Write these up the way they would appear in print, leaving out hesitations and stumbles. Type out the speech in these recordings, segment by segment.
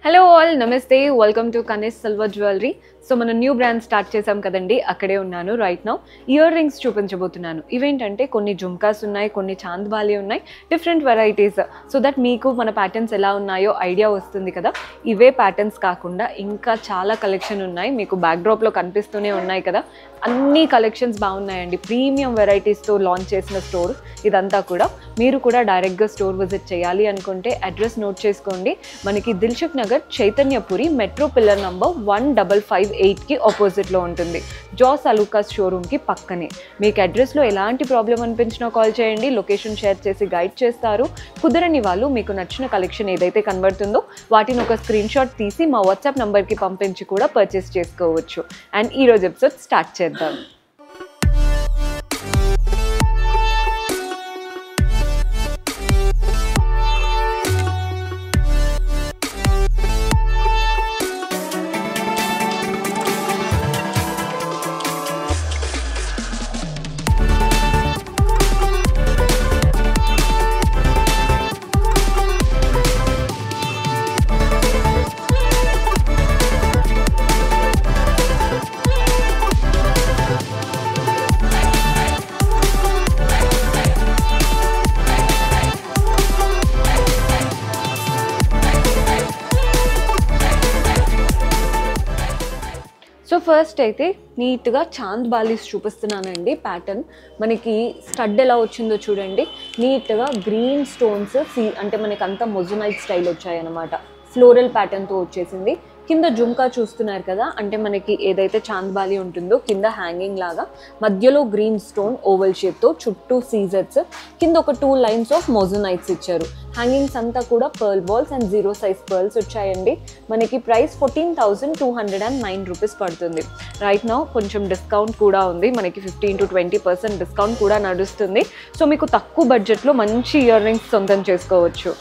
Hello all నమస్తే welcome to Kanesh silver jewellery. So మన new brand start చేసాం కదండి, అక్కడే ఉన్నాను రైట్ నౌ. ఇయర్ రింగ్స్ చూపించబోతున్నాను. ఇవేంటంటే కొన్ని జుమ్కాస్ ఉన్నాయి, కొన్ని చాంద్ బాలి ఉన్నాయి, డిఫరెంట్ వెరైటీస్. సో దట్ మీకు మన ప్యాటర్న్స్ ఎలా ఉన్నాయో ఐడియా వస్తుంది కదా. ఇవే ప్యాటర్న్స్ కాకుండా ఇంకా చాలా కలెక్షన్ ఉన్నాయి, మీకు బ్యాక్డ్రాప్లో కనిపిస్తూనే ఉన్నాయి కదా. అన్ని కలెక్షన్స్ బాగున్నాయండి, ప్రీమియం వెరైటీస్తో లాంచ్ చేసిన స్టోర్ ఇదంతా కూడా. మీరు కూడా డైరెక్ట్గా స్టోర్ విజిట్ చేయాలి అనుకుంటే అడ్రస్ నోట్ చేసుకోండి. మనకి Dilsukhnagar Chaitanyapuri metro pillar number 1558కి ఆపోజిట్లో ఉంటుంది. జాస్ అలూకాస్ షోరూమ్కి పక్కనే. మీకు అడ్రస్లో ఎలాంటి ప్రాబ్లం అనిపించినా కాల్ చేయండి, లొకేషన్ షేర్ చేసి గైడ్ చేస్తారు. కుదరని వాళ్ళు మీకు నచ్చిన కలెక్షన్ ఏదైతే కనబడుతుందో వాటిని ఒక స్క్రీన్ షాట్ తీసి మా వాట్సాప్ నంబర్కి పంపించి కూడా పర్చేస్ చేసుకోవచ్చు. అండ్ ఈరోజు ఎపిసోడ్ స్టార్ట్ చేద్దాం. సో ఫస్ట్ అయితే నీట్గా చాంద్ బాలీస్ చూపిస్తున్నానండి. ప్యాటర్న్ మనకి స్టడ్ ఎలా వచ్చిందో చూడండి. నీట్గా గ్రీన్ స్టోన్స్ అంటే మనకి అంతా మొజనైట్ స్టైల్ వచ్చాయన్నమాట. ఫ్లోరల్ ప్యాటర్న్తో వచ్చేసింది. కింద జుమ్కా చూస్తున్నారు కదా, అంటే మనకి ఏదైతే చాంద్ బాలి ఉంటుందో కింద హ్యాంగింగ్ లాగా మధ్యలో గ్రీన్ స్టోన్ ఓవల్ షేప్తో చుట్టూ సీజర్స్, కింద ఒక 2 లైన్స్ ఆఫ్ మొజనైట్స్ ఇచ్చారు. హ్యాంగింగ్స్ అంతా కూడా pearl balls and 0 size pearls వచ్చాయండి. మనకి ప్రైస్ 14,209 రూపీస్ పడుతుంది. రైట్ నౌ కొంచెం డిస్కౌంట్ కూడా ఉంది, మనకి 15 to 20% డిస్కౌంట్ కూడా నడుస్తుంది. సో మీకు తక్కువ బడ్జెట్లో మంచి ఇయర్ రింగ్స్ సొంతం చేసుకోవచ్చు.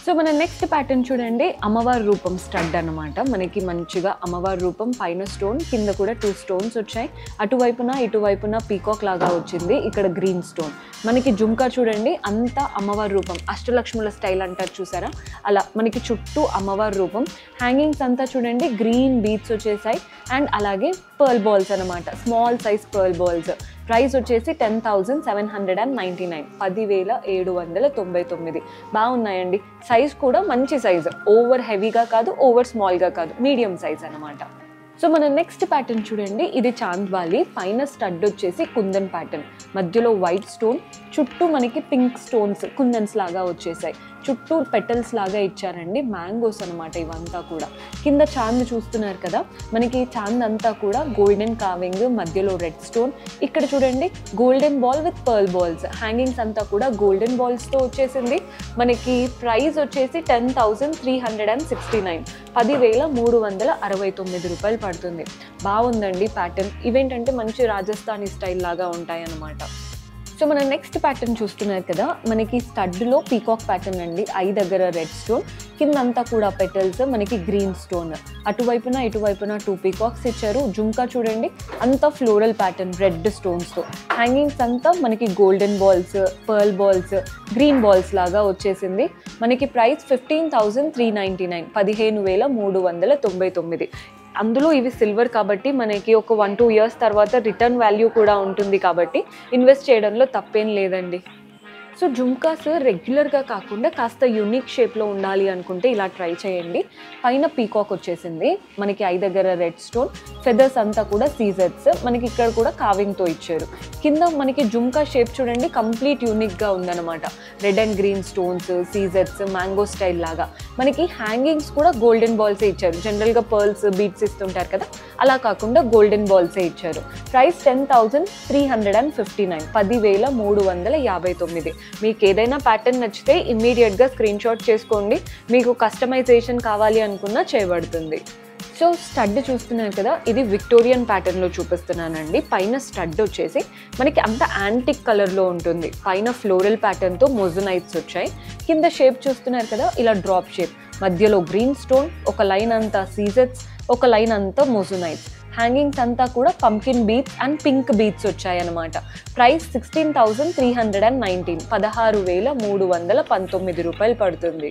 సో మన నెక్స్ట్ ప్యాటర్న్ చూడండి, అమ్మవారి రూపం స్టడ్ అనమాట. మనకి మంచిగా అమ్మవారి రూపం, పైన స్టోన్, కింద కూడా 2 స్టోన్స్ వచ్చాయి. అటువైపున ఇటువైపున పీకాక్ లాగా వచ్చింది, ఇక్కడ గ్రీన్ స్టోన్. మనకి జుమ్కా చూడండి, అంతా అమ్మవారి రూపం, అష్టలక్ష్ముల స్టైల్ అంటారు చూసారా, అలా మనకి చుట్టూ అమ్మవారి రూపం. హ్యాంగింగ్స్ అంతా చూడండి గ్రీన్ బీడ్స్ వచ్చేసాయి అండ్ అలాగే పర్ల్ బాల్స్ అనమాట, small size pearl balls. Price వచ్చేసి 10,799, 10,799. బాగున్నాయండి. సైజ్ కూడా మంచి సైజ్, ఓవర్ హెవీగా కాదు, ఓవర్ స్మాల్గా కాదు, మీడియం సైజ్ అనమాట. సో మన నెక్స్ట్ ప్యాటర్న్ చూడండి, ఇది చాంద్ బాలి. పైన స్టడ్ వచ్చేసి కుందన్ ప్యాటర్న్, మధ్యలో వైట్ స్టోన్, చుట్టూ మనకి పింక్ స్టోన్స్ కుందన్స్ లాగా వచ్చేసాయి. చుట్టూ పెటల్స్ లాగా ఇచ్చారండి, మ్యాంగోస్ అనమాట ఇవంతా కూడా. కింద చాంద్ చూస్తున్నారు కదా, మనకి చాంద్ అంతా కూడా గోల్డెన్ కావింగ్, మధ్యలో రెడ్ స్టోన్. ఇక్కడ చూడండి golden ball with pearl balls. Hangings అంతా కూడా గోల్డెన్ బాల్స్తో వచ్చేసింది. మనకి ప్రైస్ వచ్చేసి 10,369, 10,369 రూపాయలు పడుతుంది. బాగుందండి ప్యాటర్న్. ఇవేంటంటే మంచి రాజస్థానీ స్టైల్ లాగా ఉంటాయి అన్నమాట. సో మన నెక్స్ట్ ప్యాటర్న్ చూస్తున్నారు కదా, మనకి స్టడ్లో పీకాక్ ప్యాటర్న్ అండి. ఐ దగ్గర రెడ్ స్టోన్, కింద అంతా కూడా పెటల్స్, మనకి గ్రీన్ స్టోన్. అటువైపున ఇటువైపున 2 పీకాక్స్ ఇచ్చారు. జుమ్కా చూడండి, అంతా ఫ్లోరల్ ప్యాటర్న్ రెడ్ స్టోన్స్తో. హ్యాంగింగ్స్ అంతా మనకి golden balls, pearl balls, green balls లాగా వచ్చేసింది. మనకి ప్రైస్ 15,399, 15,399. అందులో ఇవి సిల్వర్ కాబట్టి మనకి ఒక 1-2 ఇయర్స్ తర్వాత రిటర్న్ వాల్యూ కూడా ఉంటుంది కాబట్టి ఇన్వెస్ట్ చేయడంలో తప్పేం లేదండి. సో జుమ్కాస్ రెగ్యులర్గా కాకుండా కాస్త యూనిక్ షేప్లో ఉండాలి అనుకుంటే ఇలా ట్రై చేయండి. పైన పీకాక్ వచ్చేసింది, మనకి ఐ దగ్గర రెడ్ స్టోన్, ఫెదర్స్ అంతా కూడా సీజర్స్, మనకి ఇక్కడ కూడా కావింగ్తో ఇచ్చారు. కింద మనకి జుమ్కా షేప్ చూడండి కంప్లీట్ యూనిక్గా ఉందన్నమాట. Red and green stones, scissors, mango style లాగా. మనకి హ్యాంగింగ్స్ కూడా గోల్డెన్ బాల్సే ఇచ్చారు. జనరల్గా పర్ల్స్ బీడ్స్ ఇస్తుంటారు కదా, అలా కాకుండా గోల్డెన్ బాల్సే ఇచ్చారు. ప్రైస్ 10,359, 10,359. మీకు ఏదైనా ప్యాటర్న్ నచ్చితే ఇమ్మీడియట్గా స్క్రీన్ షాట్ చేసుకోండి, మీకు కస్టమైజేషన్ కావాలి అనుకున్నా చేయబడుతుంది. సో స్టడ్ చూస్తున్నారు కదా, ఇది విక్టోరియన్ ప్యాటర్న్లో చూపిస్తున్నానండి. పైన స్టడ్ వచ్చేసి మనకి అంత యాంటిక్ కలర్లో ఉంటుంది. పైన ఫ్లోరల్ ప్యాటర్న్తో మొజనైట్స్ వచ్చాయి. కింద షేప్ చూస్తున్నారు కదా, ఇలా డ్రాప్ షేప్, మధ్యలో గ్రీన్ స్టోన్, ఒక లైన్ అంతా సీజర్స్, ఒక లైన్ అంతా మొజనైట్స్. హ్యాంగింగ్స్ అంతా కూడా pumpkin beats and pink beats వచ్చాయన్నమాట. ప్రైస్ 16,319, 16,319 రూపాయలు పడుతుంది.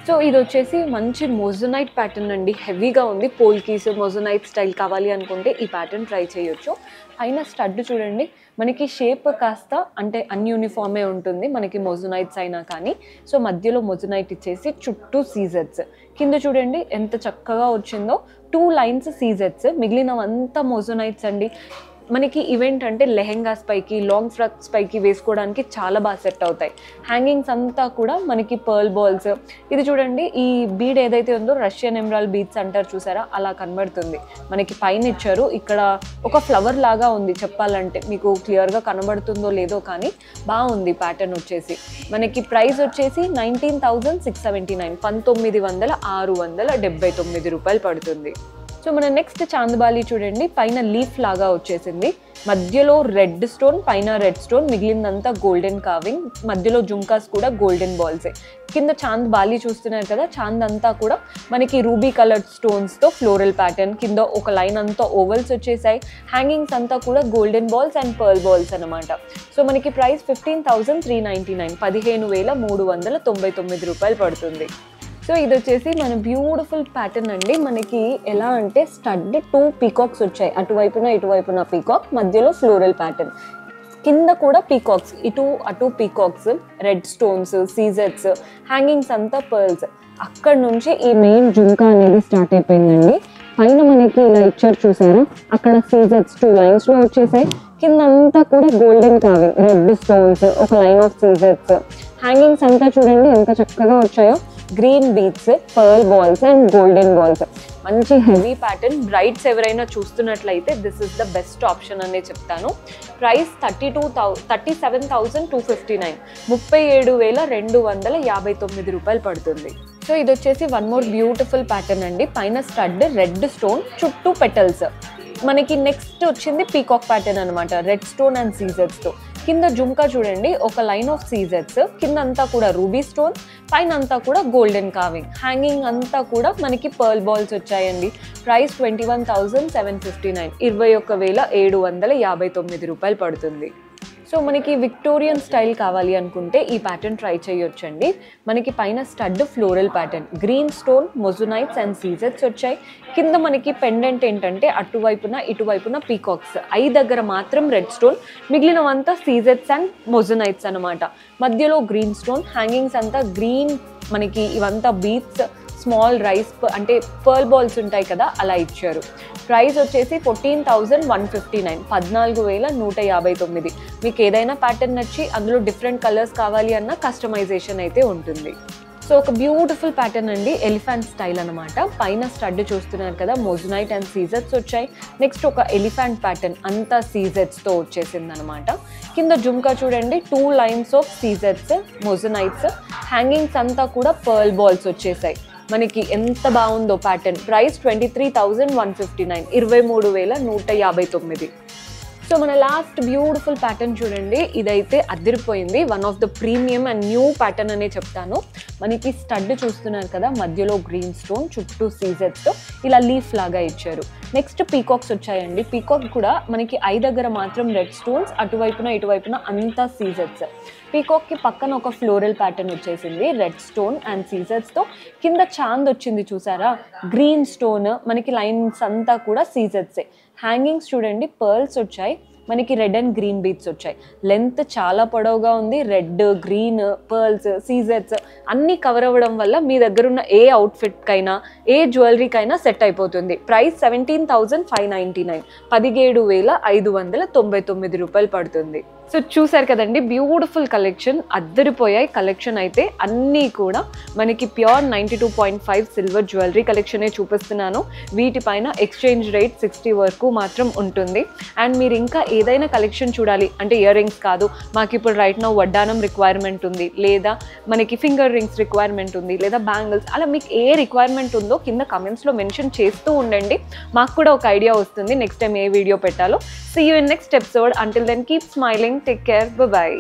సో ఇది వచ్చేసి మంచి మొజనైట్ ప్యాటర్న్ అండి, హెవీగా ఉంది. పోల్కీస్ మొజనైట్ స్టైల్ కావాలి అనుకుంటే ఈ ప్యాటర్న్ ట్రై చేయొచ్చు. పైన స్టడ్ చూడండి, మనకి షేప్ కాస్త అంటే అన్యూనిఫామే ఉంటుంది మనకి మొజనైట్స్ అయినా కానీ. సో మధ్యలో మొజనైట్ ఇచ్చేసి చుట్టూ సీజెట్స్, కింద చూడండి ఎంత చక్కగా వచ్చిందో 2 లైన్స్ సీజెట్స్, మిగిలినవంతా మొజనైట్స్ అండి. మనకి ఈవెంట్ అంటే లెహెంగాస్ పైకి లాంగ్ ఫ్రాక్స్ పైకి వేసుకోవడానికి చాలా బాగా సెట్ అవుతాయి. హ్యాంగింగ్స్ అంతా కూడా మనకి పర్ల్ బాల్స్, ఇది చూడండి ఈ బీడ్ ఏదైతే ఉందో రష్యన్ ఎమరాల్ బీడ్స్ అంటారు చూసారా, అలా కనబడుతుంది. మనకి పైన ఇచ్చారు, ఇక్కడ ఒక ఫ్లవర్ లాగా ఉంది చెప్పాలంటే, మీకు క్లియర్గా కనబడుతుందో లేదో కానీ బాగుంది ప్యాటర్న్ వచ్చేసి. మనకి ప్రైస్ వచ్చేసి 19,679, 19,679 రూపాయలు పడుతుంది. సో మన నెక్స్ట్ చాందబాలి చూడండి, పైన లీఫ్ లాగా వచ్చేసింది, మధ్యలో రెడ్ స్టోన్, పైన రెడ్ స్టోన్, మిగిలిందంతా గోల్డెన్ కార్వింగ్, మధ్యలో జుంకాస్ కూడా గోల్డెన్ బాల్సే. కింద చాంద్ బాలి చూస్తున్నారు కదా, చాంద్ అంతా కూడా మనకి రూబీ కలర్డ్ స్టోన్స్తో ఫ్లోరల్ ప్యాటర్న్, కింద ఒక లైన్ అంతా ఓవల్స్ వచ్చేసాయి. హ్యాంగింగ్స్ అంతా కూడా golden balls and pearl balls అనమాట. సో మనకి ప్రైస్ 15,399, 15,399 రూపాయలు పడుతుంది. సో ఇది వచ్చేసి మన బ్యూటిఫుల్ ప్యాటర్న్ అండి. మనకి ఎలా అంటే స్టడ్ 2 పీకాక్స్ వచ్చాయి, అటువైపున ఇటువైపున పీకాక్, మధ్యలో ఫ్లోరల్ ప్యాటర్న్, కింద కూడా పీకాక్స్, ఇటు అటు పీకాక్స్, రెడ్ స్టోన్స్, సీజెట్స్, హ్యాంగింగ్స్ అంతా పర్ల్స్. అక్కడ నుంచి ఈ మెయిన్ జుంకా అనేది స్టార్ట్ అయిపోయిందండి. పైన మనకి ఇలా ఇచ్చారు చూసారా, అక్కడ సీజెట్స్ 2 లైన్స్ లో వచ్చేసాయి, కింద అంతా కూడా గోల్డెన్ కార్వింగ్, రెడ్ స్టోన్స్, ఒక లైన్ ఆఫ్ సీజెట్స్. హ్యాంగింగ్స్ అంతా చూడండి ఎంత చక్కగా వచ్చాయో, green beads, pearl balls and golden balls. మంచి హెవీ ప్యాటర్న్. బ్రైడ్స్ ఎవరైనా చూస్తున్నట్లయితే this is the best option అనే చెప్తాను. ప్రైస్ 37,259, 37,259 రూపాయలు పడుతుంది. సో ఇది వచ్చేసి వన్ మోర్ బ్యూటిఫుల్ ప్యాటర్న్ అండి. పైన స్టడ్ రెడ్ స్టోన్, చుట్టూ పెటల్స్. మనకి నెక్స్ట్ వచ్చింది పీకాక్ ప్యాటర్న్ అనమాట, రెడ్ స్టోన్ అండ్ సీజెట్స్తో. కింద జుంకా చూడండి, ఒక లైన్ ఆఫ్ సీజెట్స్, కింద అంతా కూడా రూబీ స్టోన్, పైన అంతా కూడా గోల్డెన్ కార్వింగ్. హ్యాంగింగ్ అంతా కూడా మనకి పర్ల్ బాల్స్ వచ్చాయండి. ప్రైస్ 21,759, 21,759 రూపాయలు పడుతుంది. సో మనకి విక్టోరియన్ స్టైల్ కావాలి అనుకుంటే ఈ ప్యాటర్న్ ట్రై చేయొచ్చండి. మనకి పైన stud floral pattern, green stone, moissanites and సీజెట్స్ వచ్చాయి. కింద మనకి పెండెంట్ ఏంటంటే అటువైపున ఇటువైపున పీకాక్స్, ఐ దగ్గర మాత్రం రెడ్ స్టోన్, మిగిలినవంతా సీజెట్స్ అండ్ మొజునైట్స్ అనమాట. మధ్యలో గ్రీన్ స్టోన్, హ్యాంగింగ్స్ అంతా గ్రీన్, మనకి ఇవంతా బీట్స్, స్మాల్ రైస్ అంటే పర్ల్ బాల్స్ ఉంటాయి కదా అలా ఇచ్చారు. ప్రైస్ వచ్చేసి 14,159, 14,159. మీకు ఏదైనా ప్యాటర్న్ నచ్చి అందులో డిఫరెంట్ కలర్స్ కావాలి అన్న కస్టమైజేషన్ అయితే ఉంటుంది. సో ఒక బ్యూటిఫుల్ ప్యాటర్న్ అండి, ఎలిఫెంట్ స్టైల్ అనమాట. పైన స్టడ్ చూస్తున్నారు కదా, మొజునైట్ అండ్ సీజెట్స్ వచ్చాయి. నెక్స్ట్ ఒక ఎలిఫెంట్ ప్యాటర్న్ అంతా సీజెట్స్తో వచ్చేసింది అనమాట. కింద జుంకా చూడండి, 2 లైన్స్ ఆఫ్ సీజెట్స్, మొజునైట్స్, హ్యాంగింగ్స్ అంతా కూడా పర్ల్ బాల్స్ వచ్చేసాయి. మనకి ఎంత బాగుందో ప్యాటర్న్. ప్రైస్ 23,159, 23,159. సో మన లాస్ట్ బ్యూటిఫుల్ ప్యాటర్న్ చూడండి, ఇదైతే అదిరిపోయింది. One of the premium and new pattern అనే చెప్తాను. మనకి స్టడ్ చూస్తున్నారు కదా, మధ్యలో గ్రీన్ స్టోన్, చుట్టూ సీజెట్స్తో ఇలా లీఫ్ లాగా ఇచ్చారు. నెక్స్ట్ పీకాక్స్ వచ్చాయండి. పీకాక్ కూడా మనకి ఐ దగ్గర మాత్రం రెడ్ స్టోన్స్, అటువైపున ఇటువైపున అంతా సీజెట్స్. పీకాక్కి పక్కన ఒక ఫ్లోరల్ ప్యాటర్న్ వచ్చేసింది, రెడ్ స్టోన్ అండ్ సీజెట్స్తో. కింద చాంద్ వచ్చింది చూసారా, గ్రీన్ స్టోన్, మనకి లైన్స్ అంతా కూడా సీజెట్సే. హ్యాంగింగ్స్ చూడండి, పర్ల్స్ వచ్చాయి, మనకి రెడ్ అండ్ గ్రీన్ బీట్స్ వచ్చాయి. లెంత్ చాలా పొడవుగా ఉంది. రెడ్, గ్రీన్, పర్ల్స్, సీజెట్స్ అన్నీ కవర్ అవ్వడం వల్ల మీ దగ్గర ఉన్న ఏ అవుట్ఫిట్కైనా ఏ జ్యువెలరీకైనా సెట్ అయిపోతుంది. ప్రైస్ 17,599, 17,599 రూపాయలు పడుతుంది. సో చూసారు కదండి, బ్యూటిఫుల్ కలెక్షన్, అద్దరిపోయాయి కలెక్షన్ అయితే. అన్నీ కూడా మనకి ప్యూర్ 92.5 సిల్వర్ జ్యువెలరీ కలెక్షనే చూపిస్తున్నాను. వీటిపైన ఎక్స్చేంజ్ రేట్ 60 వరకు మాత్రం ఉంటుంది. అండ్ మీరు ఇంకా ఏదైనా కలెక్షన్ చూడాలి అంటే, ఇయర్ రింగ్స్ కాదు, మాకు ఇప్పుడు రైట్ నౌ వడ్డానం రిక్వైర్మెంట్ ఉంది, లేదా మనకి ఫింగర్ రింగ్స్ రిక్వైర్మెంట్ ఉంది, లేదా బ్యాంగిల్స్, అలా మీకు ఏ రిక్వైర్మెంట్ ఉందో కింద కమెంట్స్లో మెన్షన్ చేస్తూ ఉండండి. మాకు కూడా ఒక ఐడియా వస్తుంది నెక్స్ట్ టైం ఏ వీడియో పెట్టాలో. See you in next episode. Until then, keep smiling. Take care. Bye-bye.